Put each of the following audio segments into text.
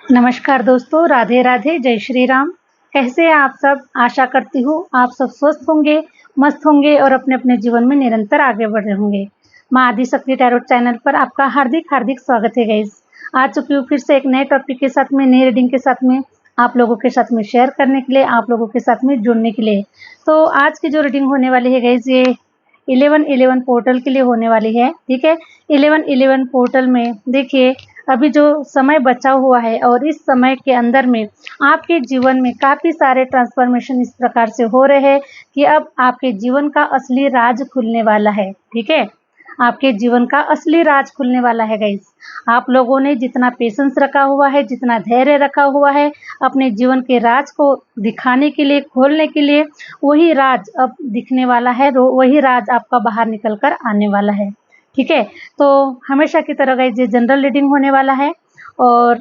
नमस्कार दोस्तों, राधे राधे, जय श्री राम। कैसे हैं आप सब? आशा करती हूँ आप सब स्वस्थ होंगे, मस्त होंगे और अपने अपने जीवन में निरंतर आगे बढ़ रहे होंगे। माँ आदिशक्ति टैरोट चैनल पर आपका हार्दिक हार्दिक स्वागत है गाइस। आ चुकी हूँ फिर से एक नए टॉपिक के साथ में, नई रीडिंग के साथ में, आप लोगों के साथ में शेयर करने के लिए, आप लोगों के साथ में जुड़ने के लिए। तो आज की जो रीडिंग होने वाली है गाइस, ये 11-11 पोर्टल के लिए होने वाली है। ठीक है, 11-11 पोर्टल में देखिए अभी जो समय बचा हुआ है और इस समय के अंदर में आपके जीवन में काफ़ी सारे ट्रांसफॉर्मेशन इस प्रकार से हो रहे हैं कि अब आपके जीवन का असली राज खुलने वाला है। ठीक है, आपके जीवन का असली राज खुलने वाला है गाइस। आप लोगों ने जितना पेशेंस रखा हुआ है, जितना धैर्य रखा हुआ है अपने जीवन के राज को दिखाने के लिए, खोलने के लिए, वही राज अब दिखने वाला है, वही राज आपका बाहर निकल कर आने वाला है। ठीक है, तो हमेशा की तरह गाइस ये जनरल रीडिंग होने वाला है और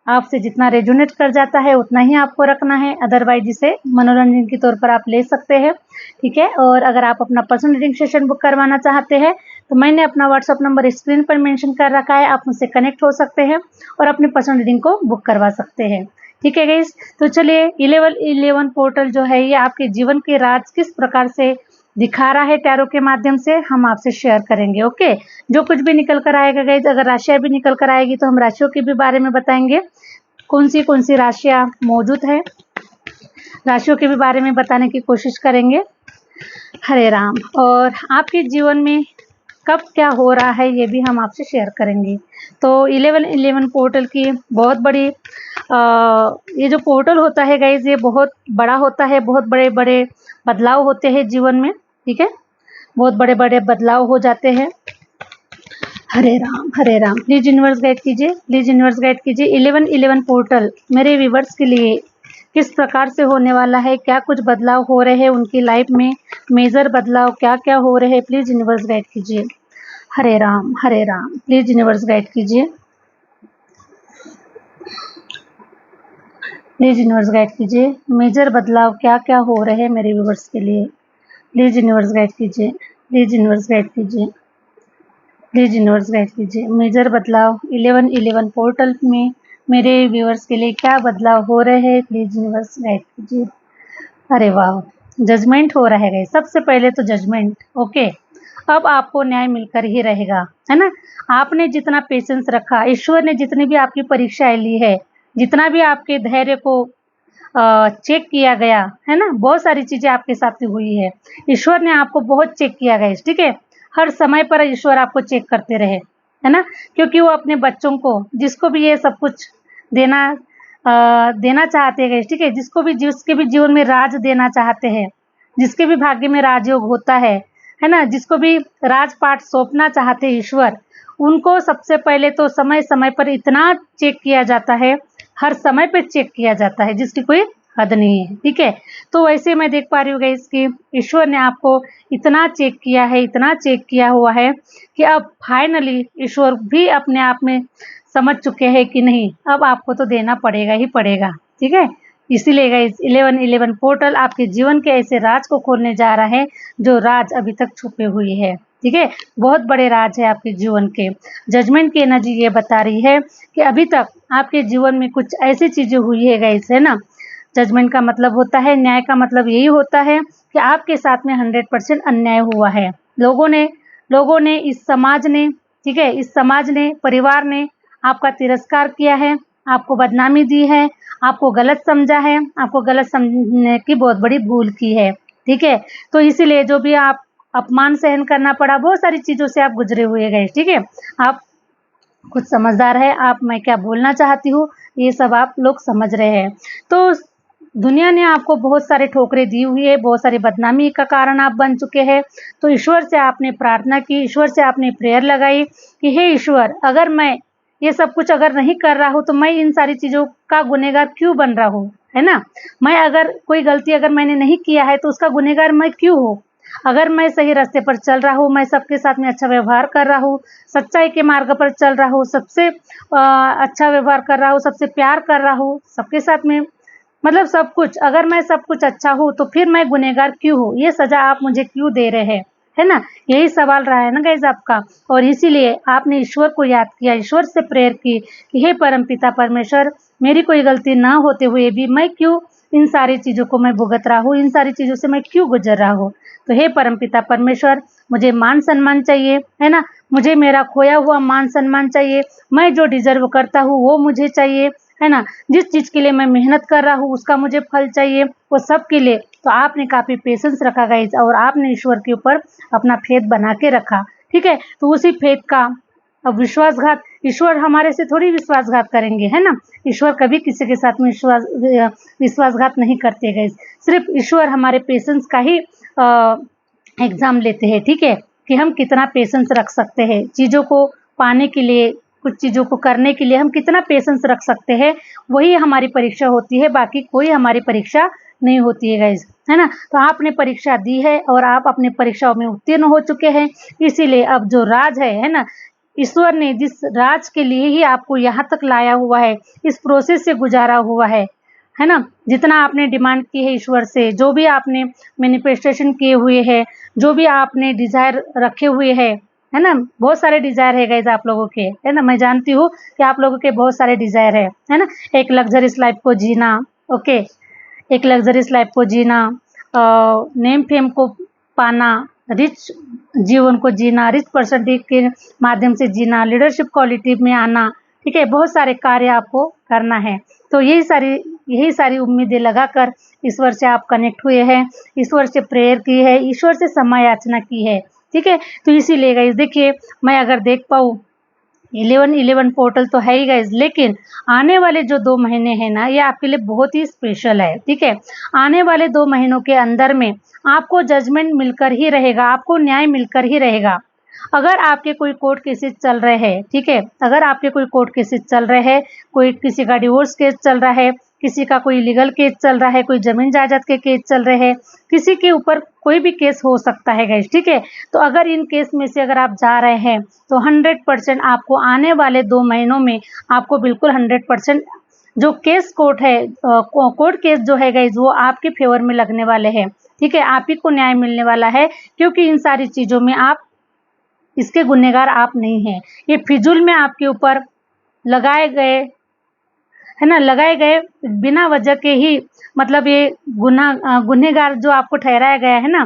आपसे जितना रेजोनेट कर जाता है उतना ही आपको रखना है, अदरवाइज इसे मनोरंजन के तौर पर आप ले सकते हैं। ठीक है, और अगर आप अपना पर्सनल रीडिंग सेशन बुक करवाना चाहते हैं तो मैंने अपना व्हाट्सअप नंबर स्क्रीन पर मेंशन कर रखा है, आप मुझसे कनेक्ट हो सकते हैं और अपनी पर्सनल रीडिंग को बुक करवा सकते हैं। ठीक है गाइस, तो चलिए 11-11 पोर्टल जो है ये आपके जीवन के राज किस प्रकार से दिखा रहा है टैरो के माध्यम से हम आपसे शेयर करेंगे। ओके, जो कुछ भी निकल कर आएगा गाइज, अगर राशियां भी निकल कर आएगी तो हम राशियों के भी बारे में बताएंगे, कौन सी राशियां मौजूद है, राशियों के भी बारे में बताने की कोशिश करेंगे। हरे राम। और आपके जीवन में कब क्या हो रहा है ये भी हम आपसे शेयर करेंगे। तो 11-11 पोर्टल की बहुत बड़ी ये जो पोर्टल होता है गाइज ये बहुत बड़ा होता है, बहुत बड़े बड़े बदलाव होते हैं जीवन में। ठीक है, बहुत बड़े बड़े बदलाव हो जाते हैं। हरे Ram Hare Ram. Please universe guide कीजिए, प्लीज यूनिवर्स गाइड कीजिए। 11-11 पोर्टल मेरे व्यूवर्स के लिए किस प्रकार से होने वाला है, क्या कुछ बदलाव हो रहे हैं उनकी लाइफ में, मेजर बदलाव क्या क्या हो रहे हैं, प्लीज यूनिवर्स गाइड कीजिए। हरे Ram Hare Ram. Please universe guide कीजिए, प्लीज यूनिवर्स गाइड कीजिए। मेजर बदलाव क्या क्या हो रहे हैं मेरे व्यूवर्स के लिए, प्लीज यूनिवर्स गाइड कीजिए, प्लीज यूनिवर्स गाइड कीजिए, प्लीज यूनिवर्स गाइड कीजिए। मेजर बदलाव 11-11 पोर्टल में मेरे व्यूअर्स के लिए क्या बदलाव हो रहे हैं, प्लीज यूनिवर्स गाइड कीजिए। अरे वाह, जजमेंट हो रहा है। सबसे पहले तो जजमेंट। ओके, अब आपको न्याय मिलकर ही रहेगा, है ना। आपने जितना पेशेंस रखा, ईश्वर ने जितनी भी आपकी परीक्षाएं ली है, जितना भी आपके धैर्य को चेक किया गया है ना, बहुत सारी चीजें आपके साथ हुई है, ईश्वर ने आपको बहुत चेक किया गया। ठीक है, हर समय पर ईश्वर आपको चेक करते रहे, है ना, क्योंकि वो अपने बच्चों को, जिसको भी ये सब कुछ देना चाहते हैं। ठीक है, जिसके भी जीवन में राज देना चाहते हैं, जिसके भी भाग्य में राजयोग होता है ना, जिसको भी राजपाट सौंपना चाहते हैं ईश्वर, उनको सबसे पहले तो समय समय पर इतना चेक किया जाता है, हर समय पे चेक किया जाता है जिसकी कोई हद नहीं है। ठीक है, तो वैसे मैं देख पा रही हूँ गाइस कि ईश्वर ने आपको इतना चेक किया है, इतना चेक किया हुआ है कि अब फाइनली ईश्वर भी अपने आप में समझ चुके हैं कि नहीं, अब आपको तो देना पड़ेगा ही पड़ेगा। ठीक है, इसीलिए गाइस 11-11 पोर्टल आपके जीवन के ऐसे राज को खोलने जा रहा है जो राज अभी तक छुपे हुए हैं। ठीक है, बहुत बड़े राज है आपके जीवन के। जजमेंट की एनर्जी ये बता रही है कि अभी तक आपके जीवन में कुछ ऐसी चीजें हुई है गाइस, है ना। जजमेंट का मतलब होता है, न्याय का मतलब यही होता है कि आपके साथ में 100% अन्याय हुआ है। लोगों ने इस समाज ने, ठीक है, इस समाज ने, परिवार ने आपका तिरस्कार किया है, आपको बदनामी दी है, आपको गलत समझा है, आपको गलत समझने की बहुत बड़ी भूल की है। ठीक है, तो इसीलिए जो भी आप अपमान सहन करना पड़ा, बहुत सारी चीजों से आप गुजरे हुए गए। ठीक है, आप कुछ समझदार है, आप मैं क्या बोलना चाहती हूँ ये सब आप लोग समझ रहे हैं। तो दुनिया ने आपको बहुत सारे ठोकरें दी हुई है, बहुत सारी बदनामी का कारण आप बन चुके हैं। तो ईश्वर से आपने प्रार्थना की, ईश्वर से आपने प्रेयर लगाई कि हे ईश्वर, अगर मैं ये सब कुछ अगर नहीं कर रहा हूँ तो मैं इन सारी चीज़ों का गुनहगार क्यों बन रहा हूँ, है ना। मैं अगर कोई गलती अगर मैंने नहीं किया है तो उसका गुनहगार मैं क्यों हूँ। अगर मैं सही रास्ते पर चल रहा हूँ, मैं सबके साथ में अच्छा व्यवहार कर रहा हूँ, सच्चाई के मार्ग पर चल रहा हूँ, सबसे अच्छा व्यवहार कर रहा हूँ, सबसे प्यार कर रहा हूँ, सबके साथ में मतलब सब कुछ, अगर मैं सब कुछ अच्छा हूँ तो फिर मैं गुनहगार क्यों हूँ, ये सजा आप मुझे क्यों दे रहे हैं, है ना? यही सवाल रहा है ना गाइज़ आपका, और इसीलिए आपने ईश्वर को याद किया, ईश्वर से प्रेयर की कि हे परमपिता परमेश्वर, मेरी कोई गलती ना होते हुए भी मैं क्यों इन सारी चीज़ों को मैं भुगत रहा हूँ, इन सारी चीज़ों से मैं क्यों गुज़र रहा हूँ। तो हे परमपिता परमेश्वर, मुझे मान-सम्मान चाहिए, है ना? मुझे मेरा खोया हुआ मान-सम्मान चाहिए, मैं जो डिज़र्व करता हूँ वो मुझे चाहिए, है ना? जिस चीज़ के लिए मैं मेहनत कर रहा हूँ उसका मुझे फल चाहिए, वो सब के लिए। तो आपने काफ़ी पेशेंस रखा गाइज़, और आपने ईश्वर के ऊपर अपना फेथ बना के रखा, ठीक है? तो उसी फेथ का अब विश्वासघात, ईश्वर हमारे से थोड़ी विश्वासघात करेंगे, है ना? ईश्वर कभी किसी के साथ में विश्वासघात नहीं करते गाइज़। सिर्फ़ ईश्वर हमारे पेशेंस का ही एग्ज़ाम लेते हैं, ठीक है? कि हम कितना पेशेंस रख सकते हैं, चीज़ों को पाने के लिए, कुछ चीज़ों को करने के लिए हम कितना पेशेंस रख सकते हैं, वही हमारी परीक्षा होती है, बाकी कोई हमारी परीक्षा नहीं होती है गाइज़, है ना? तो आपने परीक्षा दी है और आप अपनी परीक्षाओं में उत्तीर्ण हो चुके हैं, इसीलिए अब जो राज है ना? ईश्वर ने जिस राज के लिए ही आपको यहाँ तक लाया हुआ है, इस प्रोसेस से गुज़ारा हुआ है ना? जितना आपने डिमांड की है ईश्वर से, जो भी आपने मैनिफेस्टेशन किए हुए हैं, जो भी आपने डिज़ायर रखे हुए हैं, है ना? बहुत सारे डिज़ायर है गाइज़ आप लोगों के, है ना? मैं जानती हूँ कि आप लोगों के बहुत सारे डिज़ायर है ना? एक लग्ज़रियस लाइफ़ को जीना, ओके, एक लग्ज़रियस लाइफ़ को जीना, नेम फेम को पाना, रिच जीवन को जीना, रिच पर्सनैलिटी के माध्यम से जीना, लीडरशिप क्वालिटी में आना, ठीक है? बहुत सारे कार्य आपको करना है। तो यही सारी उम्मीदें लगाकर ईश्वर से आप कनेक्ट हुए हैं, ईश्वर से प्रेयर की है, ईश्वर से क्षमा याचना की है, ठीक है? तो इसीलिए गाइज़ देखिए, मैं अगर देख पाऊँ 11-11 पोर्टल तो है ही गाइज़, लेकिन आने वाले जो 2 महीने हैं ना, ये आपके लिए बहुत ही स्पेशल है, ठीक है? आने वाले 2 महीनों के अंदर में आपको जजमेंट मिलकर ही रहेगा, आपको न्याय मिलकर ही रहेगा। अगर आपके कोई कोर्ट केसेस चल रहे हैं, ठीक है? अगर आपके कोई कोर्ट केसेस चल रहे हैं, कोई किसी का डिवोर्स केस चल रहा है, किसी का कोई लीगल केस चल रहा है, कोई ज़मीन जायदाद के केस चल रहे हैं, किसी के ऊपर कोई भी केस हो सकता है गाइज़, ठीक है? तो अगर इन केस में से अगर आप जा रहे हैं, तो 100% आपको आने वाले 2 महीनों में आपको बिल्कुल 100% जो केस कोर्ट है, कोर्ट केस जो है गाइज़, वो आपके फ़ेवर में लगने वाले हैं, ठीक है? आप ही को न्याय मिलने वाला है, क्योंकि इन सारी चीज़ों में इसके गुनहगार आप नहीं हैं। ये फिजूल में आपके ऊपर लगाए गए, है ना? लगाए गए बिना वजह के ही, मतलब ये गुनहगार जो आपको ठहराया गया है ना,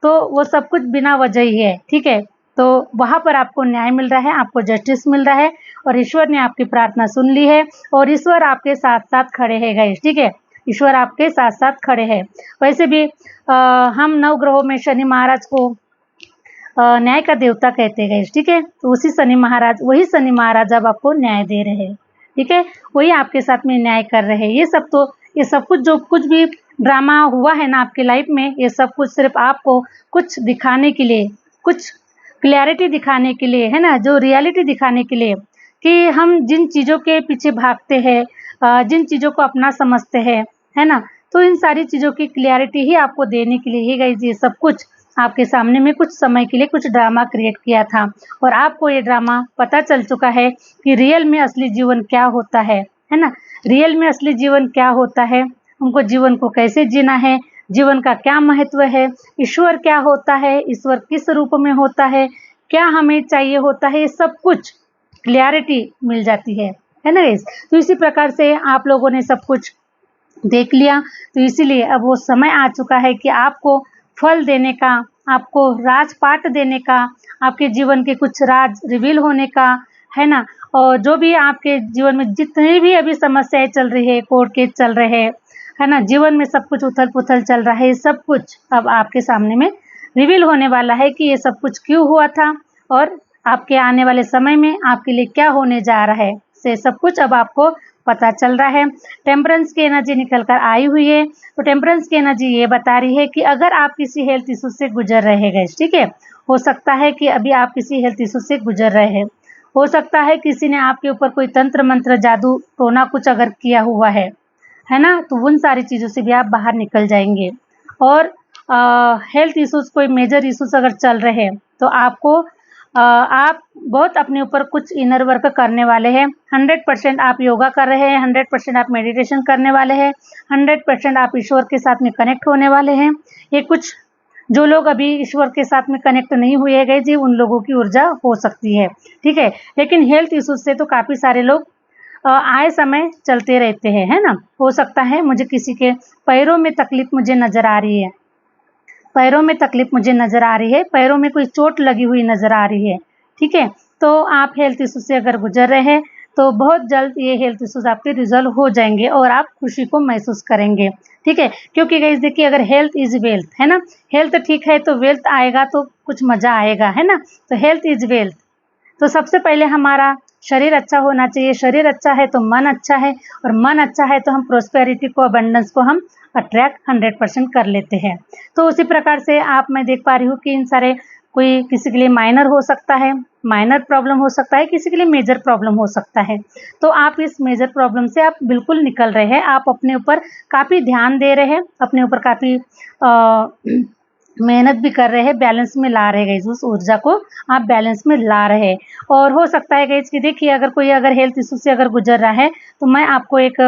तो वो सब कुछ बिना वजह ही है, ठीक है? तो वहाँ पर आपको न्याय मिल रहा है, आपको जस्टिस मिल रहा है, और ईश्वर ने आपकी प्रार्थना सुन ली है, और ईश्वर आपके साथ-साथ खड़े हैं गाइस, ठीक है? ईश्वर आपके साथ-साथ खड़े हैं। वैसे भी हम नवग्रहों में शनि महाराज को न्याय का देवता कहते हैं गाइस, ठीक है? तो वही शनि महाराज अब आपको न्याय दे रहे हैं, ठीक है? वही आपके साथ में न्याय कर रहे हैं। ये सब कुछ जो कुछ भी ड्रामा हुआ है ना आपकी लाइफ में, ये सब कुछ सिर्फ़ आपको कुछ दिखाने के लिए, कुछ क्लैरिटी दिखाने के लिए, है ना? जो रियलिटी दिखाने के लिए, कि हम जिन चीज़ों के पीछे भागते हैं, जिन चीज़ों को अपना समझते हैं, है ना? तो इन सारी चीज़ों की क्लैरिटी ही आपको देने के लिए ही गाइस ये सब कुछ आपके सामने में कुछ समय के लिए कुछ ड्रामा क्रिएट किया था, और आपको ये ड्रामा पता चल चुका है कि रियल में असली जीवन क्या होता है ना? रियल में असली जीवन क्या होता है, हमको जीवन को कैसे जीना है, जीवन का क्या महत्व है, ईश्वर क्या होता है, ईश्वर किस रूप में होता है, क्या हमें चाहिए होता है, ये सब कुछ क्लैरिटी मिल जाती है ना गाइस? तो इसी प्रकार से आप लोगों ने सब कुछ देख लिया, तो इसीलिए अब वो समय आ चुका है कि आपको फल देने का, आपको राजपाट देने का, आपके जीवन के कुछ राज रिवील होने का, है ना? और जो भी आपके जीवन में जितनी भी अभी समस्याएँ चल रही है, कोर्ट केस चल रहे हैं, है ना? जीवन में सब कुछ उथल-पुथल चल रहा है, सब कुछ अब आपके सामने में रिवील होने वाला है कि ये सब कुछ क्यों हुआ था, और आपके आने वाले समय में आपके लिए क्या होने जा रहा है, से सब कुछ अब आपको पता चल रहा है। टेम्परेंस की एनर्जी निकल कर आई हुई है, तो टेम्परेंस की एनर्जी ये बता रही है कि अगर आप किसी हेल्थ इशू से गुजर रहे हैं, ठीक है? हो सकता है कि अभी आप किसी हेल्थ इशू से गुजर रहे हैं। हो सकता है किसी ने आपके ऊपर कोई तंत्र मंत्र जादू टोना कुछ अगर किया हुआ है ना? तो उन सारी चीज़ों से भी आप बाहर निकल जाएंगे। और हेल्थ इश्यूज़, कोई मेजर इश्यूज़ अगर चल रहे हैं, तो आप बहुत अपने ऊपर कुछ इनर वर्क करने वाले हैं। 100% आप योगा कर रहे हैं, 100% आप मेडिटेशन करने वाले हैं, 100% आप ईश्वर के साथ में कनेक्ट होने वाले हैं। ये कुछ जो लोग अभी ईश्वर के साथ में कनेक्ट नहीं हुए हैं जी, उन लोगों की ऊर्जा हो सकती है, ठीक है। लेकिन हेल्थ इश्यूज से तो काफ़ी सारे लोग आए समय चलते रहते हैं, है ना। हो सकता है मुझे किसी के पैरों में तकलीफ मुझे नज़र आ रही है, पैरों में तकलीफ मुझे नज़र आ रही है, पैरों में कोई चोट लगी हुई नज़र आ रही है, ठीक है। तो आप हेल्थ इशू से अगर गुजर रहे हैं तो बहुत जल्द ये हेल्थ इश्यूज आपके रिजॉल्व हो जाएंगे और आप खुशी को महसूस करेंगे, ठीक है। क्योंकि गाइस देखिए, अगर हेल्थ इज वेल्थ, है ना, हेल्थ ठीक है तो वेल्थ आएगा, तो कुछ मज़ा आएगा, है ना। तो हेल्थ इज वेल्थ, तो सबसे पहले हमारा शरीर अच्छा होना चाहिए, शरीर अच्छा है तो मन अच्छा है, और मन अच्छा है तो हम प्रोस्पेरिटी को, अबंडेंस को हम अट्रैक्ट 100% कर लेते हैं। तो उसी प्रकार से आप, मैं देख पा रही हूँ कि इन सारे, कोई किसी के लिए माइनर हो सकता है, माइनर प्रॉब्लम हो सकता है, किसी के लिए मेजर प्रॉब्लम हो सकता है। तो आप इस मेजर प्रॉब्लम से आप बिल्कुल निकल रहे हैं, आप अपने ऊपर काफ़ी ध्यान दे रहे हैं, अपने ऊपर काफ़ी मेहनत भी कर रहे हैं, बैलेंस में ला रहे हैं, उस ऊर्जा को आप बैलेंस में ला रहे हैं। और हो सकता है कि देखिए, अगर कोई अगर हेल्थ इशू से अगर गुजर रहा है तो मैं आपको एक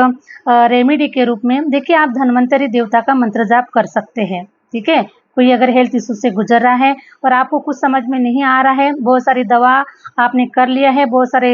रेमेडी के रूप में, देखिए, आप धन्वंतरी देवता का मंत्र जाप कर सकते हैं, ठीक है। कोई अगर हेल्थ इशू से गुजर रहा है और आपको कुछ समझ में नहीं आ रहा है, बहुत सारी दवा आपने कर लिया है, बहुत सारे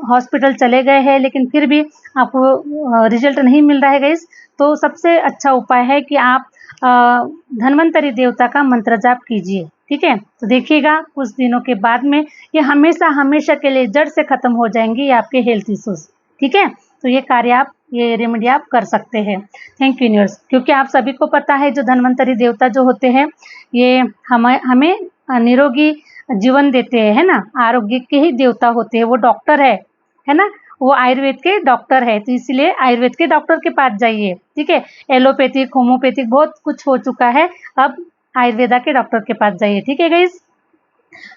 हॉस्पिटल चले गए हैं, लेकिन फिर भी आपको रिजल्ट नहीं मिल रहा है गाइस, तो सबसे अच्छा उपाय है कि आप धन्वंतरी देवता का मंत्र जाप कीजिए, ठीक है। तो देखिएगा कुछ दिनों के बाद में ये हमेशा हमेशा के लिए जड़ से खत्म हो जाएंगी ये आपके हेल्थ इश्यूज, ठीक है। तो ये कार्य आप, ये रेमेडी आप कर सकते हैं। थैंक यू यूनिवर्स, क्योंकि आप सभी को पता है जो धन्वंतरी देवता जो होते हैं ये हमें निरोगी जीवन देते हैं, है ना, आरोग्य के ही देवता होते हैं, वो डॉक्टर है ना, वो आयुर्वेद के डॉक्टर है, तो इसलिए आयुर्वेद के डॉक्टर के पास जाइए, ठीक है। एलोपैथिक, होम्योपैथिक बहुत कुछ हो चुका है, अब आयुर्वेदा के डॉक्टर के पास जाइए, ठीक है guys.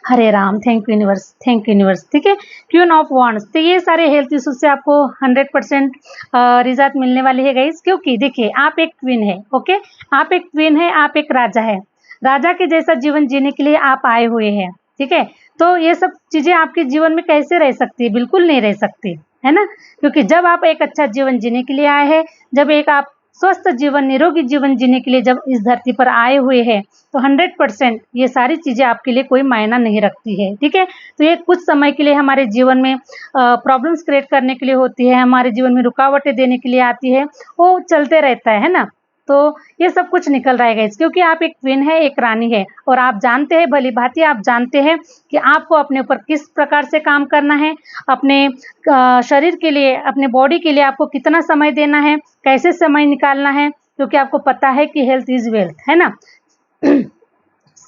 Hare Ram, thank you universe, thank you universe, ठीक है। क्वीन ऑफ वांड्स, तो ये सारे हेल्थ इश्यूज से आपको 100% रिजल्ट मिलने वाले है गाइस, क्योंकि देखिए आप एक क्वीन है, ओके, आप एक क्वीन है, आप एक राजा है, राजा के जैसा जीवन जीने के लिए आप आए हुए हैं, ठीक है। तो ये सब चीजें आपके जीवन में कैसे रह सकती है, बिल्कुल नहीं रह सकती, है ना। क्योंकि जब आप एक अच्छा जीवन जीने के लिए आए हैं, जब एक आप स्वस्थ जीवन, निरोगी जीवन जीने के लिए जब इस धरती पर आए हुए हैं, तो 100% ये सारी चीजें आपके लिए कोई मायना नहीं रखती है, ठीक है। तो ये कुछ समय के लिए हमारे जीवन में प्रॉब्लम्स क्रिएट करने के लिए होती है, हमारे जीवन में रुकावटें देने के लिए आती है, वो चलते रहता है ना। तो ये सब कुछ निकल रहा है गाइस, क्योंकि आप एक क्वीन है, एक रानी है, और आप जानते हैं, भली भांति आप जानते हैं कि आपको अपने ऊपर किस प्रकार से काम करना है, अपने शरीर के लिए, अपने बॉडी के लिए आपको कितना समय देना है, कैसे समय निकालना है, क्योंकि आपको पता है कि हेल्थ इज वेल्थ, है ना।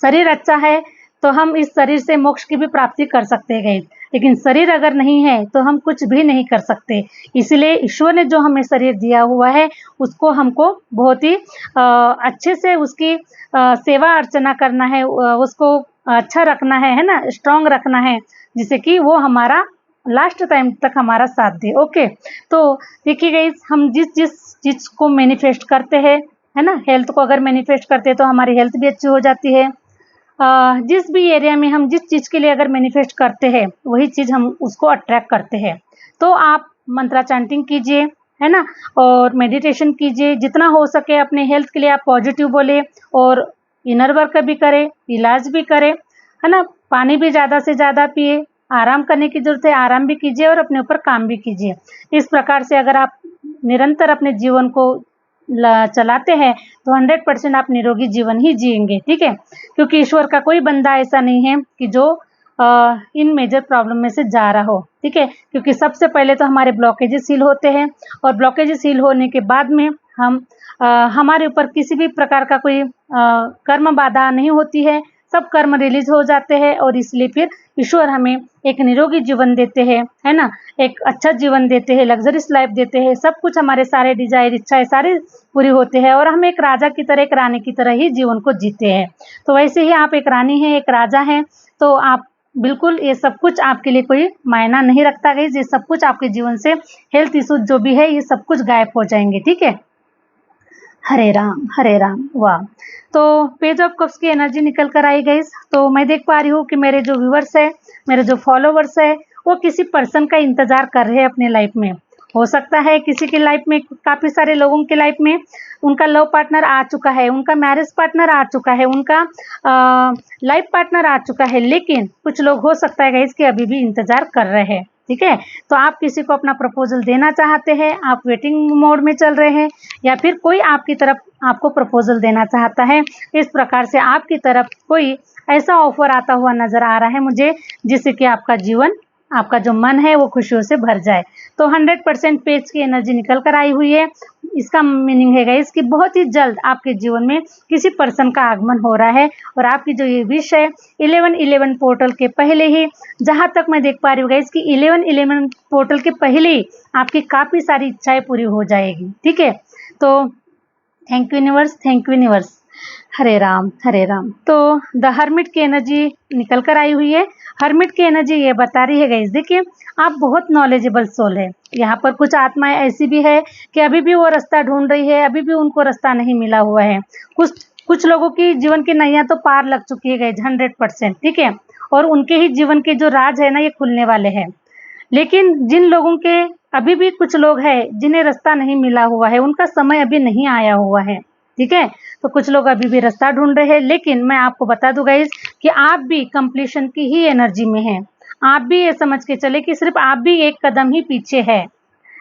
शरीर अच्छा है तो हम इस शरीर से मोक्ष की भी प्राप्ति कर सकते हैं, लेकिन शरीर अगर नहीं है तो हम कुछ भी नहीं कर सकते। इसलिए ईश्वर ने जो हमें शरीर दिया हुआ है उसको हमको बहुत ही अच्छे से उसकी सेवा अर्चना करना है, उसको अच्छा रखना है ना, स्ट्रांग रखना है, जिससे कि वो हमारा लास्ट टाइम तक हमारा साथ दे, ओके। तो देखिए गाइस, हम जिस जिस चीज़ को मैनिफेस्ट करते हैं, है ना, हेल्थ को अगर मैनिफेस्ट करते हैं तो हमारी हेल्थ भी अच्छी हो जाती है। जिस भी एरिया में हम जिस चीज़ के लिए अगर मैनिफेस्ट करते हैं वही चीज़ हम उसको अट्रैक्ट करते हैं। तो आप मंत्रा चैंटिंग कीजिए, है ना, और मेडिटेशन कीजिए, जितना हो सके अपने हेल्थ के लिए आप पॉजिटिव बोले, और इनर वर्क भी करें, इलाज भी करें, है ना, पानी भी ज़्यादा से ज़्यादा पिए, आराम करने की ज़रूरत है, आराम भी कीजिए, और अपने ऊपर काम भी कीजिए। इस प्रकार से अगर आप निरंतर अपने जीवन को चलाते हैं तो 100% आप निरोगी जीवन ही जिएंगे, ठीक है। क्योंकि ईश्वर का कोई बंदा ऐसा नहीं है कि जो इन मेजर प्रॉब्लम में से जा रहा हो, ठीक है। क्योंकि सबसे पहले तो हमारे ब्लॉकेजेस हील होते हैं, और ब्लॉकेजेस हील होने के बाद में हम हमारे ऊपर किसी भी प्रकार का कोई कर्म बाधा नहीं होती है, सब कर्म रिलीज हो जाते हैं, और इसलिए फिर ईश्वर हमें एक निरोगी जीवन देते हैं, है ना, एक अच्छा जीवन देते हैं, लग्जरियस लाइफ देते हैं, सब कुछ हमारे सारे डिजायर, इच्छाएं सारे पूरी होते हैं, और हम एक राजा की तरह, एक रानी की तरह ही जीवन को जीते हैं। तो वैसे ही आप एक रानी हैं, एक राजा हैं, तो आप बिल्कुल ये सब कुछ आपके लिए कोई मायना नहीं रखता है, ये सब कुछ आपके जीवन से, हेल्थ इशू जो भी है ये सब कुछ गायब हो जाएंगे, ठीक है। हरे राम, हरे राम, वाह। तो पेज ऑफ कप्स की एनर्जी निकल कर आई गाइस, तो मैं देख पा रही हूँ कि मेरे जो व्यूवर्स है, मेरे जो फॉलोवर्स है, वो किसी पर्सन का इंतजार कर रहे हैं अपने लाइफ में, हो सकता है किसी की लाइफ में, काफ़ी सारे लोगों के लाइफ में उनका लव पार्टनर आ चुका है, उनका मैरिज पार्टनर आ चुका है, उनका लाइफ पार्टनर आ चुका है, लेकिन कुछ लोग हो सकता है गाइस कि अभी भी इंतज़ार कर रहे हैं। ठीक है, तो आप किसी को अपना प्रपोजल देना चाहते हैं, आप वेटिंग मोड में चल रहे हैं, या फिर कोई आपकी तरफ आपको प्रपोजल देना चाहता है। इस प्रकार से आपकी तरफ कोई ऐसा ऑफर आता हुआ नज़र आ रहा है मुझे, जिससे कि आपका जीवन, आपका जो मन है वो खुशियों से भर जाए। तो 100% पेज की एनर्जी निकल कर आई हुई है। इसका मीनिंग है गाइस कि बहुत ही जल्द आपके जीवन में किसी पर्सन का आगमन हो रहा है, और आपकी जो ये विश है 11-11 पोर्टल के पहले ही, जहां तक मैं देख पा रही हूँ गाइस कि 11-11 पोर्टल के पहले ही आपकी काफ़ी सारी इच्छाएं पूरी हो जाएगी। ठीक है, तो thank you universe, thank you universe. Hare Ram Hare Ram. तो द हर्मिट की एनर्जी निकल कर आई हुई है। हर्मिट की एनर्जी ये बता रही है गाइस, देखिए आप बहुत नॉलेजेबल सोल है। यहाँ पर कुछ आत्माएं ऐसी भी है कि अभी भी वो रास्ता ढूंढ रही है, अभी भी उनको रास्ता नहीं मिला हुआ है। कुछ लोगों की जीवन की नैया तो पार लग चुकी है गाइस 100%। ठीक है, और उनके ही जीवन के जो राज है ना, ये खुलने वाले हैं। लेकिन जिन लोगों के, अभी भी कुछ लोग हैं जिन्हें रास्ता नहीं मिला हुआ है, उनका समय अभी नहीं आया हुआ है। ठीक है, तो कुछ लोग अभी भी रास्ता ढूंढ रहे हैं, लेकिन मैं आपको बता दूं गाइस कि आप भी कंप्लीशन की ही एनर्जी में हैं। आप भी ये समझ के चले कि सिर्फ आप भी एक कदम ही पीछे है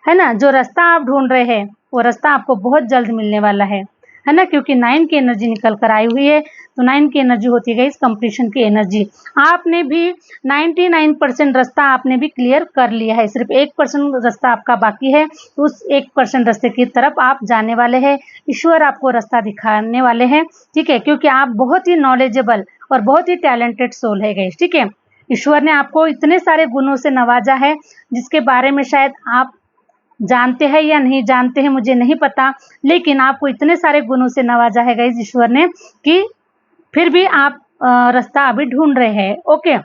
ना। जो रास्ता आप ढूंढ रहे हैं वो रास्ता आपको बहुत जल्द मिलने वाला है ना, क्योंकि 9 की एनर्जी निकल कर आई हुई है। तो 9 की एनर्जी होती है गाइस कंप्लीशन की एनर्जी। आपने भी 99% रास्ता आपने भी क्लियर कर लिया है, सिर्फ 1% रास्ता आपका बाकी है। तो उस 1% रास्ते की तरफ आप जाने वाले हैं। ईश्वर आपको रास्ता दिखाने वाले हैं। ठीक है, क्योंकि आप बहुत ही नॉलेजेबल और बहुत ही टैलेंटेड सोल है गाइस। ठीक है, ईश्वर ने आपको इतने सारे गुणों से नवाजा है, जिसके बारे में शायद आप जानते हैं या नहीं जानते हैं मुझे नहीं पता, लेकिन आपको इतने सारे गुणों से नवाजा है गाइस ईश्वर ने, कि फिर भी आप रास्ता अभी ढूंढ रहे हैं। ओके,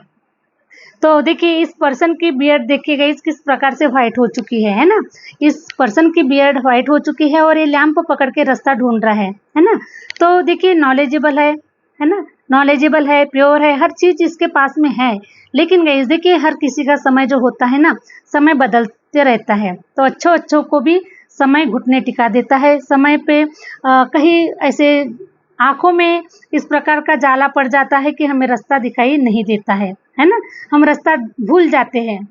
तो देखिए इस पर्सन की बियर्ड देखिए गाइस किस प्रकार से व्हाइट हो चुकी है ना। इस पर्सन की बियर्ड व्हाइट हो चुकी है और ये लैंप पकड़ के रास्ता ढूंढ रहा है ना। तो देखिए नॉलेजेबल है ना, नॉलेजेबल है, प्योर है, हर चीज इसके पास में है। लेकिन गाइस देखिए हर किसी का समय जो होता है ना, समय बदलते रहता है। तो अच्छों को भी समय घुटने टिका देता है। समय पे कहीं ऐसे आंखों में इस प्रकार का जाला पड़ जाता है कि हमें रास्ता दिखाई नहीं देता है ना, हम रास्ता भूल जाते हैं।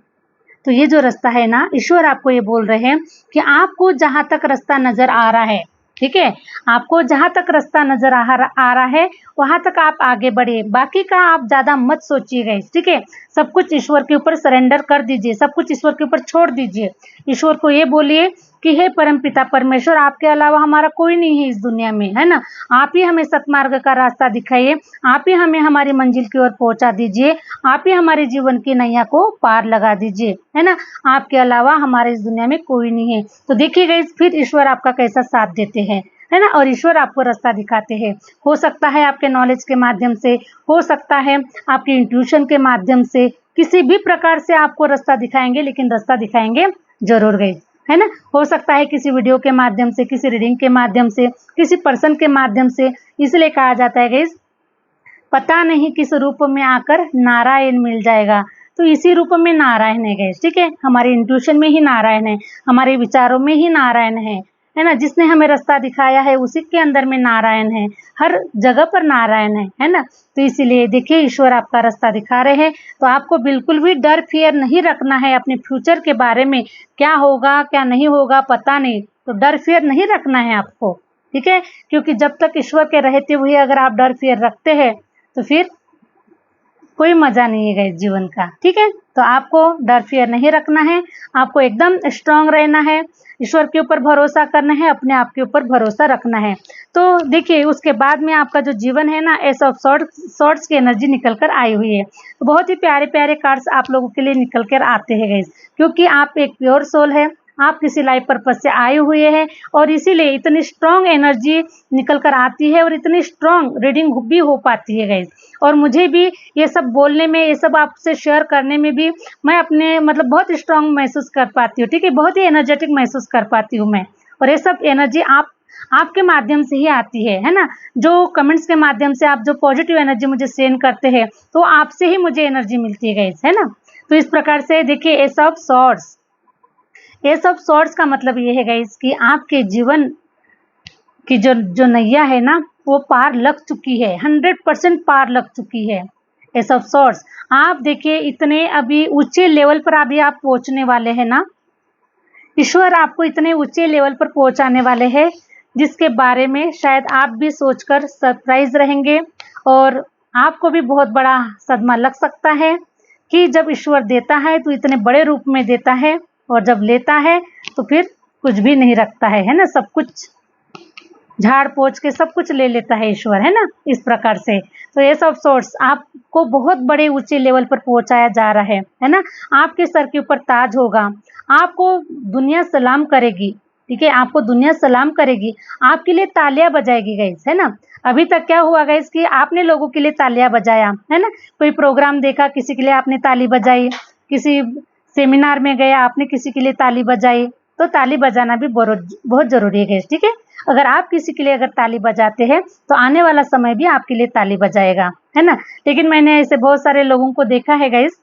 तो ये जो रास्ता है ना, ईश्वर आपको ये बोल रहे हैं कि आपको जहां तक रास्ता नजर आ रहा है, ठीक है, आपको जहां तक रास्ता नजर आ रहा है वहां तक आप आगे बढ़िए। बाकी का आप ज्यादा मत सोचिएगा। ठीक है, सब कुछ ईश्वर के ऊपर सरेंडर कर दीजिए, सब कुछ ईश्वर के ऊपर छोड़ दीजिए। ईश्वर को ये बोलिए कि हे परमपिता परमेश्वर, आपके अलावा हमारा कोई नहीं है इस दुनिया में, है ना। आप ही हमें सतमार्ग का रास्ता दिखाइए, आप ही हमें हमारी मंजिल की ओर पहुंचा दीजिए, आप ही हमारे जीवन की नैया को पार लगा दीजिए, है ना। आपके अलावा हमारे इस दुनिया में कोई नहीं है। तो देखिएगा फिर ईश्वर आपका कैसा साथ देते हैं, है ना, और ईश्वर आपको रास्ता दिखाते हैं। हो सकता है आपके नॉलेज के माध्यम से, हो सकता है आपकी इंट्यूशन के माध्यम से, किसी भी प्रकार से आपको रास्ता दिखाएंगे, लेकिन रास्ता दिखाएंगे जरूर गए, है ना। हो सकता है किसी वीडियो के माध्यम से, किसी रीडिंग के माध्यम से, किसी पर्सन के माध्यम से। इसलिए कहा जाता है गाइस, पता नहीं किस रूप में आकर नारायण मिल जाएगा। तो इसी रूप में नारायण है गाइस। ठीक है, हमारे इंट्यूशन में ही नारायण है, हमारे विचारों में ही नारायण है ना। जिसने हमें रास्ता दिखाया है उसी के अंदर में नारायण है, हर जगह पर नारायण है ना। तो इसीलिए देखिए ईश्वर आपका रास्ता दिखा रहे हैं। तो आपको बिल्कुल भी डर फियर नहीं रखना है अपने फ्यूचर के बारे में, क्या होगा क्या नहीं होगा पता नहीं। तो डर फियर नहीं रखना है आपको, ठीक है, क्योंकि जब तक ईश्वर के रहते हुए अगर आप डर फियर रखते हैं तो फिर कोई मजा नहीं है जीवन का। ठीक है, तो आपको डर फियर नहीं रखना है, आपको एकदम स्ट्रांग रहना है, ईश्वर के ऊपर भरोसा करना है, अपने आप के ऊपर भरोसा रखना है। तो देखिए उसके बाद में आपका जो जीवन है ना, एस ऑफ सॉर्ड्स की एनर्जी निकल कर आई हुई है। तो बहुत ही प्यारे प्यारे कार्ड्स आप लोगों के लिए निकल कर आते हैं गाइस, क्योंकि आप एक प्योर सोल है, आप किसी लाइफ पर्पज से आए हुए हैं, और इसीलिए इतनी स्ट्रांग एनर्जी निकल कर आती है और इतनी स्ट्रांग रीडिंग भी हो पाती है गाइस। और मुझे भी ये सब बोलने में, ये सब आपसे शेयर करने में भी मैं अपने मतलब बहुत स्ट्रांग महसूस कर पाती हूँ। ठीक है, बहुत ही एनर्जेटिक महसूस कर पाती हूँ मैं। और ये सब एनर्जी आपके माध्यम से ही आती है ना। जो कमेंट्स के माध्यम से आप जो पॉजिटिव एनर्जी मुझे सेंड करते हैं, तो आपसे ही मुझे एनर्जी मिलती है गाइस, है ना। तो इस प्रकार से देखिए एस ऑफ सॉर्ड्स, ये सब शॉर्ट्स का मतलब ये है गाइस कि आपके जीवन की जो जो नैया है ना वो पार लग चुकी है, 100% पार लग चुकी है। ये सब शॉर्ट्स आप देखिए इतने अभी ऊंचे लेवल पर अभी आप पहुंचने वाले हैं ना, ईश्वर आपको इतने ऊंचे लेवल पर पहुंचाने वाले हैं जिसके बारे में शायद आप भी सोचकर सरप्राइज रहेंगे और आपको भी बहुत बड़ा सदमा लग सकता है कि जब ईश्वर देता है तो इतने बड़े रूप में देता है और जब लेता है तो फिर कुछ भी नहीं रखता है ना, सब कुछ झाड़ पोंछ के सब कुछ ले लेता है ईश्वर, है ना, इस प्रकार से। तो ये सब सोर्स आपको बहुत बड़े ऊंचे लेवल पर पहुंचाया जा रहा है ना। आपके सर के ऊपर ताज होगा, आपको दुनिया सलाम करेगी, ठीक है, आपको दुनिया सलाम करेगी, आपके लिए तालियां बजाएगी गाइस, है ना। अभी तक क्या हुआ गाइस कि आपने लोगों के लिए तालियां बजाया, है ना, कोई प्रोग्राम देखा किसी के लिए आपने ताली बजाई, किसी सेमिनार में गया आपने किसी के लिए ताली बजाई, तो ताली बजाना भी बहुत जरूरी है गाइस, ठीक है। अगर आप किसी के लिए अगर ताली बजाते हैं तो आने वाला समय भी आपके लिए ताली बजाएगा, है ना। लेकिन मैंने ऐसे बहुत सारे लोगों को देखा है गाइस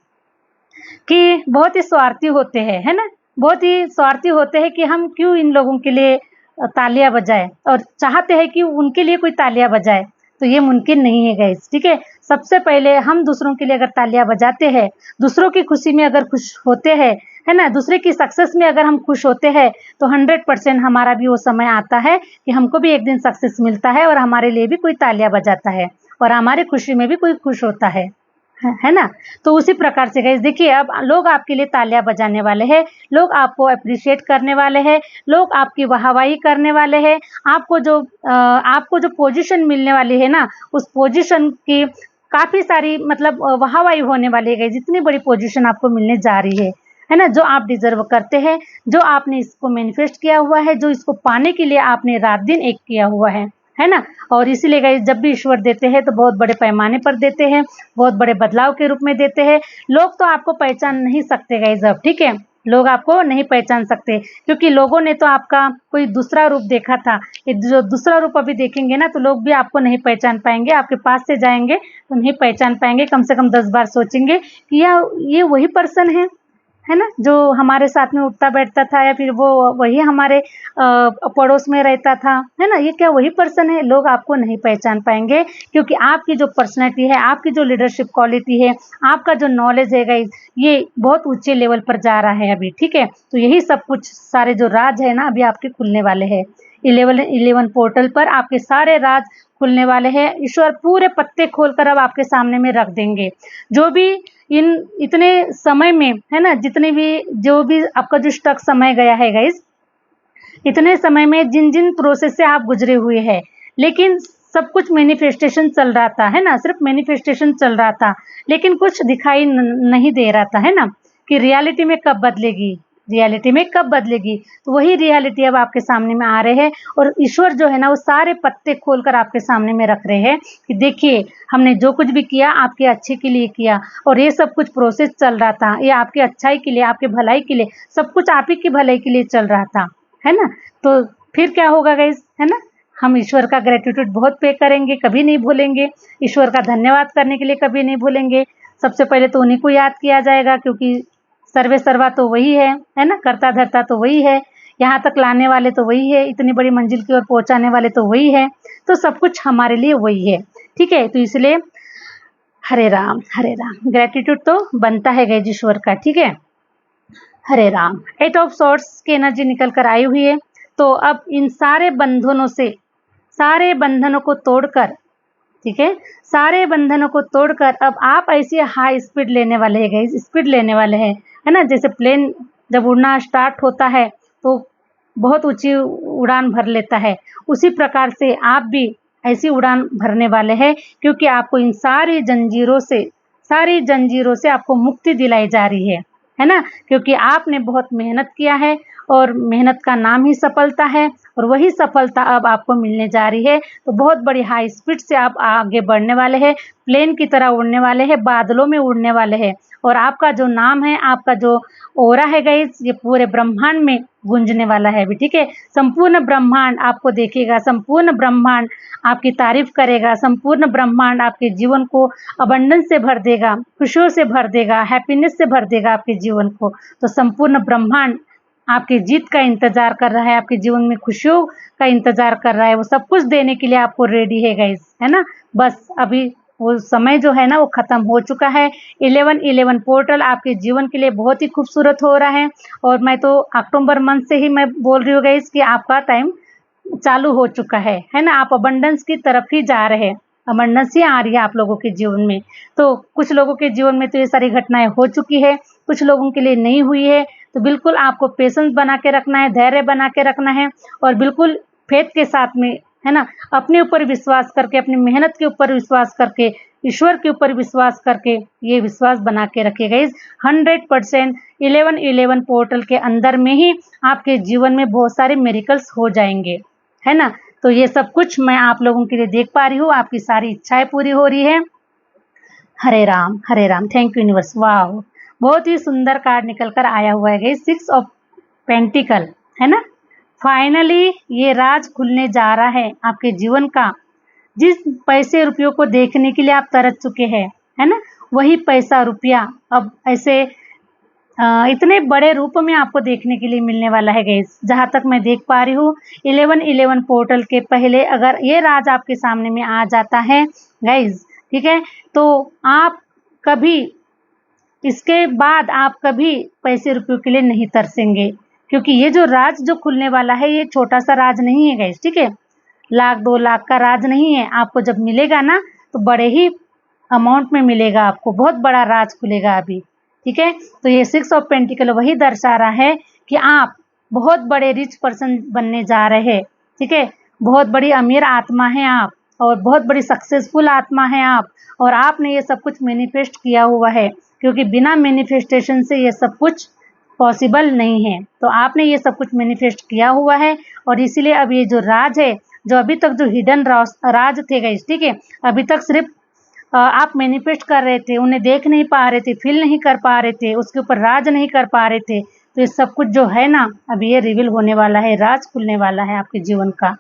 कि बहुत ही स्वार्थी होते हैं, है ना, बहुत ही स्वार्थी होते हैं कि हम क्यों इन लोगों के लिए तालियां बजाए और चाहते हैं कि उनके लिए कोई तालियां बजाए, तो ये मुमकिन नहीं है गाइस, ठीक है। सबसे पहले हम दूसरों के लिए अगर तालियां बजाते हैं, दूसरों की खुशी में अगर खुश होते हैं, है ना, दूसरे की सक्सेस में अगर हम खुश होते हैं तो 100% हमारा भी वो समय आता है कि हमको भी एक दिन सक्सेस मिलता है और हमारे लिए भी कोई तालियां बजाता है और हमारी खुशी में भी कोई खुश होता है ना। तो उसी प्रकार से गाइस देखिए अब लोग आपके लिए तालियां बजाने वाले हैं, लोग आपको अप्रिशिएट करने वाले हैं, लोग आपकी वाहवाही करने वाले हैं, आपको जो पोजीशन मिलने वाली है ना उस पोजीशन की काफी सारी मतलब वाहवाही होने वाली है गाइस, जितनी बड़ी पोजीशन आपको मिलने जा रही है ना, जो आप डिजर्व करते हैं, जो आपने इसको मैनिफेस्ट किया हुआ है, जो इसको पाने के लिए आपने रात दिन एक किया हुआ है ना। और इसीलिए गाइस जब भी ईश्वर देते हैं तो बहुत बड़े पैमाने पर देते हैं, बहुत बड़े बदलाव के रूप में देते हैं। लोग तो आपको पहचान नहीं सकते गाइस अब, ठीक है, लोग आपको नहीं पहचान सकते क्योंकि लोगों ने तो आपका कोई दूसरा रूप देखा था, ये जो दूसरा रूप अभी देखेंगे ना तो लोग भी आपको नहीं पहचान पाएंगे, आपके पास से जाएंगे तो नहीं पहचान पाएंगे, कम से कम 10 बार सोचेंगे कि ये वही पर्सन है ना, जो हमारे साथ में उठता बैठता था या फिर वो वही हमारे पड़ोस में रहता था, है ना, ये क्या वही पर्सन है। लोग आपको नहीं पहचान पाएंगे क्योंकि आपकी जो पर्सनैलिटी है, आपकी जो लीडरशिप क्वालिटी है, आपका जो नॉलेज है गाइस ये बहुत ऊंचे लेवल पर जा रहा है अभी, ठीक है। तो यही सब कुछ सारे जो राज है ना अभी आपके खुलने वाले हैं, 11 पोर्टल पर आपके सारे राज खुलने वाले हैं। ईश्वर पूरे पत्ते खोलकर अब आपके सामने में रख देंगे। जो भी इतने समय में, है ना, जितने भी जो भी आपका जो स्टक समय गया है गाइस, इतने समय में जिन जिन प्रोसेस से आप गुजरे हुए हैं, लेकिन सब कुछ मैनिफेस्टेशन चल रहा था, है ना, सिर्फ मैनिफेस्टेशन चल रहा था, लेकिन कुछ दिखाई नहीं दे रहा था, है ना, कि रियलिटी में कब बदलेगी, रियलिटी में कब बदलेगी। तो वही रियलिटी अब आपके सामने में आ रहे हैं और ईश्वर जो है ना वो सारे पत्ते खोलकर आपके सामने में रख रहे हैं कि देखिए हमने जो कुछ भी किया आपके अच्छे के लिए किया और ये सब कुछ प्रोसेस चल रहा था, ये आपकी अच्छाई के लिए, आपके भलाई के लिए, सब कुछ आप ही की भलाई के लिए चल रहा था, है ना। तो फिर क्या होगा गाइस, है ना, हम ईश्वर का ग्रेटिट्यूड बहुत पे करेंगे, कभी नहीं भूलेंगे, ईश्वर का धन्यवाद करने के लिए कभी नहीं भूलेंगे। सबसे पहले तो उन्हीं को याद किया जाएगा क्योंकि सर्वे सर्वा तो वही है ना, करता धरता तो वही है, यहाँ तक लाने वाले तो वही है, इतनी बड़ी मंजिल की ओर पहुंचाने वाले तो वही है, तो सब कुछ हमारे लिए वही है, ठीक है। तो इसलिए हरे राम ग्रेटिट्यूड तो बनता है गाइस ईश्वर का, ठीक है। हरे राम 8 ऑफ सॉर्ट्स की एनर्जी निकल कर आई हुई है। तो अब इन सारे बंधनों से, सारे बंधनों को तोड़कर, ठीक है, सारे बंधनों को तोड़कर अब आप ऐसी हाई स्पीड लेने वाले हैं गाइस, स्पीड लेने वाले हैं, है ना। जैसे प्लेन जब उड़ना स्टार्ट होता है तो बहुत ऊंची उड़ान भर लेता है, उसी प्रकार से आप भी ऐसी उड़ान भरने वाले हैं क्योंकि आपको इन सारी जंजीरों से आपको मुक्ति दिलाई जा रही है ना, क्योंकि आपने बहुत मेहनत किया है और मेहनत का नाम ही सफलता है और वही सफलता अब आपको मिलने जा रही है। तो बहुत बड़ी हाई स्पीड से आप आगे बढ़ने वाले हैं, प्लेन की तरह उड़ने वाले हैं, बादलों में उड़ने वाले हैं और आपका जो नाम है, आपका जो ओरा है गाइस, ये पूरे ब्रह्मांड में गूंजने वाला है अभी, ठीक है। संपूर्ण ब्रह्मांड आपको देखेगा, संपूर्ण ब्रह्मांड आपकी तारीफ करेगा, संपूर्ण ब्रह्मांड आपके जीवन को अबंडेंस से भर देगा, खुशियों से भर देगा, हैप्पीनेस से भर देगा आपके जीवन को। तो संपूर्ण ब्रह्मांड आपकी जीत का इंतजार कर रहा है, आपके जीवन में खुशियों का इंतजार कर रहा है, वो सब कुछ देने के लिए आपको रेडी है गाइस, है ना। बस अभी वो समय जो है ना वो खत्म हो चुका है। 11-11 पोर्टल आपके जीवन के लिए बहुत ही खूबसूरत हो रहा है, और मैं तो अक्टूबर मंथ से ही मैं बोल रही हूँ गाइस कि आपका टाइम चालू हो चुका है ना। आप अबंडेंस की तरफ ही जा रहे हैं, अबंडेंस ही आ रही है आप लोगों के जीवन में। तो कुछ लोगों के जीवन में तो ये सारी घटनाएं हो चुकी है, कुछ लोगों के लिए नहीं हुई है। तो बिल्कुल आपको पेशेंस बना के रखना है, धैर्य बना के रखना है, और बिल्कुल फेथ के साथ में, है ना, अपने ऊपर विश्वास करके, अपनी मेहनत के ऊपर विश्वास करके, ईश्वर के ऊपर विश्वास करके ये विश्वास बना के रखिएगा। इस 100% 11-11 पोर्टल के अंदर में ही आपके जीवन में बहुत सारे मेरिकल्स हो जाएंगे, है ना। तो ये सब कुछ मैं आप लोगों के लिए देख पा रही हूँ, आपकी सारी इच्छाएं पूरी हो रही है। Hare Ram, Hare Ram. Thank you universe. वाह, बहुत ही सुंदर कार्ड निकल कर आया हुआ है 6 ऑफ पेंटिकल, है ना। फाइनली ये राज खुलने जा रहा है आपके जीवन का। जिस पैसे रुपयों को देखने के लिए आप तरस चुके हैं, है ना, वही पैसा रुपया अब ऐसे इतने बड़े रूप में आपको देखने के लिए मिलने वाला है गाइस। जहां तक मैं देख पा रही हूँ 11-11 पोर्टल के पहले अगर ये राज आपके सामने में आ जाता है गाइस, ठीक है, तो आप कभी, इसके बाद आप कभी पैसे रुपयों के लिए नहीं तरसेंगे, क्योंकि ये जो राज जो खुलने वाला है ये छोटा सा राज नहीं है गाइस, ठीक है। 1,00,000-2,00,000 का राज नहीं है, आपको जब मिलेगा ना तो बड़े ही अमाउंट में मिलेगा, आपको बहुत बड़ा राज खुलेगा अभी, ठीक है। तो ये 6 ऑफ पेंटिकल वही दर्शा रहा है कि आप बहुत बड़े रिच पर्सन बनने जा रहे हैं, ठीक है। बहुत बड़ी अमीर आत्मा है आप, और बहुत बड़ी सक्सेसफुल आत्मा है आप, और आपने ये सब कुछ मैनिफेस्ट किया हुआ है, क्योंकि बिना मैनिफेस्टेशन से ये सब कुछ पॉसिबल नहीं है। तो आपने ये सब कुछ मैनिफेस्ट किया हुआ है, और इसीलिए अब ये जो राज है, जो अभी तक जो हिडन राज थे गाइस, ठीक है, अभी तक सिर्फ आप मैनिफेस्ट कर रहे थे, उन्हें देख नहीं पा रहे थे, फील नहीं कर पा रहे थे, उसके ऊपर राज नहीं कर पा रहे थे। तो ये सब कुछ जो है ना अभी ये रिवील होने वाला है, राज खुलने वाला है आपके जीवन का,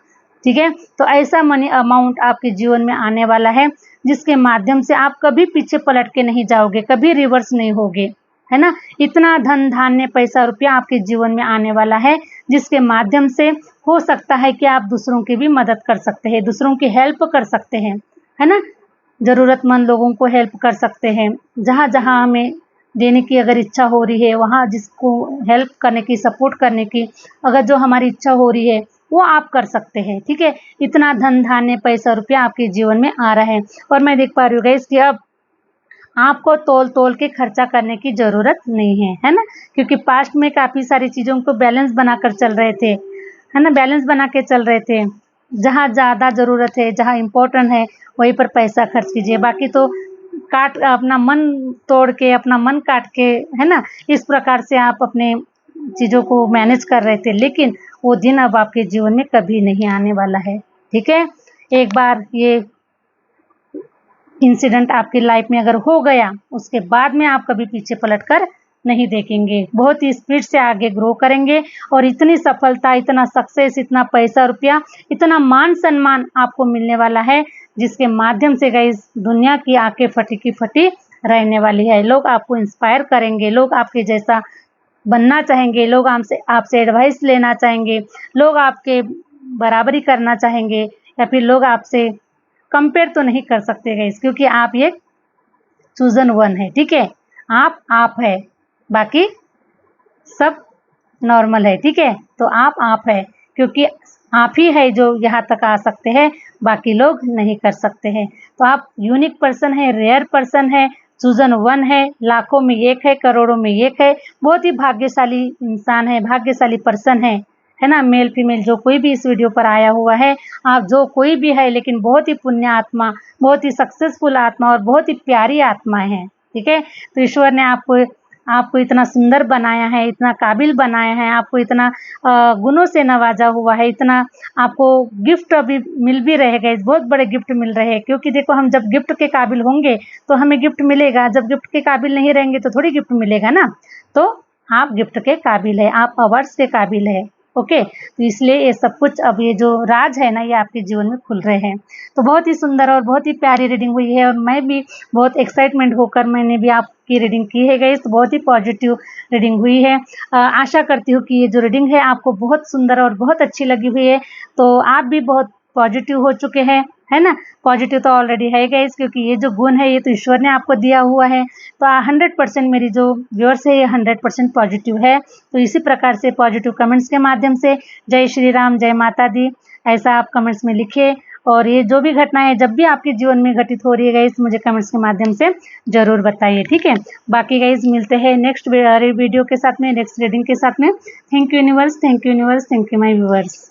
ठीक है। तो ऐसा मनी अमाउंट आपके जीवन में आने वाला है जिसके माध्यम से आप कभी पीछे पलट के नहीं जाओगे, कभी रिवर्स नहीं होगे, है ना। इतना धन धान्य पैसा रुपया आपके जीवन में आने वाला है जिसके माध्यम से हो सकता है कि आप दूसरों की भी मदद कर सकते हैं, दूसरों की हेल्प कर सकते हैं, है ना। ज़रूरतमंद लोगों को हेल्प कर सकते हैं, जहाँ जहाँ हमें देने की अगर इच्छा हो रही है, वहाँ जिसको हेल्प करने की, सपोर्ट करने की अगर जो हमारी इच्छा हो रही है वो आप कर सकते हैं, ठीक है। इतना धन धान्य पैसा रुपया आपके जीवन में आ रहा है, और मैं देख पा रही हूँ गाइस कि अब आपको तोल तोल के खर्चा करने की ज़रूरत नहीं है ना, क्योंकि पास्ट में काफ़ी सारी चीज़ों को बैलेंस बनाकर चल रहे थे, है ना, बैलेंस बना के चल रहे थे। जहाँ ज़्यादा ज़रूरत है, जहाँ इम्पोर्टेंट है वहीं पर पैसा खर्च कीजिए, बाकी तो काट अपना मन तोड़ के, अपना मन काट के, है ना, इस प्रकार से आप अपने चीज़ों को मैनेज कर रहे थे, लेकिन वो दिन अब आपके जीवन में कभी नहीं आने वाला है, ठीक है। एक बार ये इंसिडेंट आपकी लाइफ में अगर हो गया, उसके बाद में आप कभी पीछे पलट कर नहीं देखेंगे, बहुत ही स्पीड से आगे ग्रो करेंगे, और इतनी सफलता, इतना सक्सेस, इतना पैसा रुपया, इतना मान सम्मान आपको मिलने वाला है जिसके माध्यम से गाइस दुनिया की आंखें फटी की फटी रहने वाली है। लोग आपको इंस्पायर करेंगे, लोग आपके जैसा बनना चाहेंगे, लोग आपसे आपसे एडवाइस लेना चाहेंगे, लोग आपके बराबरी करना चाहेंगे, या फिर लोग आपसे कंपेयर तो नहीं कर सकते गाइस, क्योंकि आप ये चूजन वन है, ठीक है। आप है, बाकी सब नॉर्मल है, ठीक है। तो आप है, क्योंकि आप ही है जो यहाँ तक आ सकते हैं, बाकी लोग नहीं कर सकते हैं। तो आप यूनिक पर्सन है, रेयर पर्सन है, चूजन वन है, लाखों में एक है, करोड़ों में एक है, बहुत ही भाग्यशाली इंसान है, भाग्यशाली पर्सन है ना। मेल फीमेल जो कोई भी इस वीडियो पर आया हुआ है, आप जो कोई भी है, लेकिन बहुत ही पुण्य आत्मा, बहुत ही सक्सेसफुल आत्मा, और बहुत ही प्यारी आत्मा है, ठीक है। तो ईश्वर ने आपको इतना सुंदर बनाया है, इतना काबिल बनाया है, आपको इतना गुणों से नवाजा हुआ है, इतना आपको गिफ्ट अभी मिल भी रहेगा, बहुत बड़े गिफ्ट मिल रहे हैं, क्योंकि देखो हम जब गिफ्ट के काबिल होंगे तो हमें गिफ्ट मिलेगा, जब गिफ्ट के काबिल नहीं रहेंगे तो थोड़ी गिफ्ट मिलेगा ना। तो आप गिफ्ट के काबिल है, आप अवार्ड्स के काबिल है, ओके, तो इसलिए ये सब कुछ अब ये जो राज है ना ये आपके जीवन में खुल रहे हैं। तो बहुत ही सुंदर और बहुत ही प्यारी रीडिंग हुई है और मैं भी बहुत एक्साइटमेंट होकर मैंने भी आपकी रीडिंग की है गाइस। तो बहुत ही पॉजिटिव रीडिंग हुई है। आशा करती हूँ कि ये जो रीडिंग है आपको बहुत सुंदर और बहुत अच्छी लगी हुई है। तो आप भी बहुत पॉजिटिव हो चुके हैं, है ना। पॉजिटिव तो ऑलरेडी है गाइस, क्योंकि ये जो गुण है ये तो ईश्वर ने आपको दिया हुआ है। तो 100% मेरी जो व्यूअर्स है ये 100% पॉजिटिव है। तो इसी प्रकार से पॉजिटिव कमेंट्स के माध्यम से जय श्री राम, जय माता दी, ऐसा आप कमेंट्स में लिखिए। और ये जो भी घटनाएं जब भी आपके जीवन में घटित हो रही है गाइस, मुझे कमेंट्स के माध्यम से जरूर बताइए, ठीक है। बाकी गाइस मिलते हैं नेक्स्ट वीडियो के साथ में, नेक्स्ट रीडिंग के साथ में। Thank you universe, thank you universe, thank you my viewers.